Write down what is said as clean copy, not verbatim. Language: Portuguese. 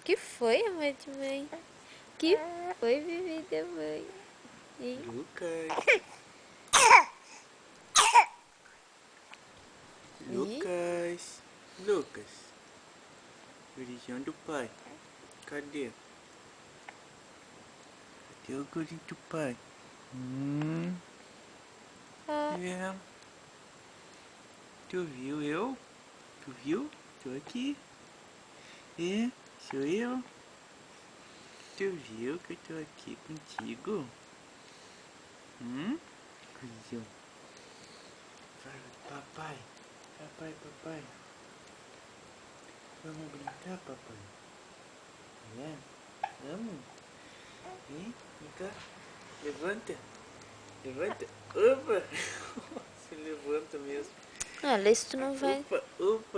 Que foi, amor de mãe? Que foi, bebê da mãe? Hein? Lucas. Lucas. Lucas. Gurizão do pai. Cadê? Cadê o gurinho do pai? É. Tu viu eu? Tu viu? Tô aqui. É, sou eu. Tu viu que eu tô aqui contigo? Gurizão. Fala, papai. Papai. Vamos brincar, papai? É? Vamos? Vem cá. Levanta. Opa. Se levanta mesmo. Olha, se tu não vai... Opa.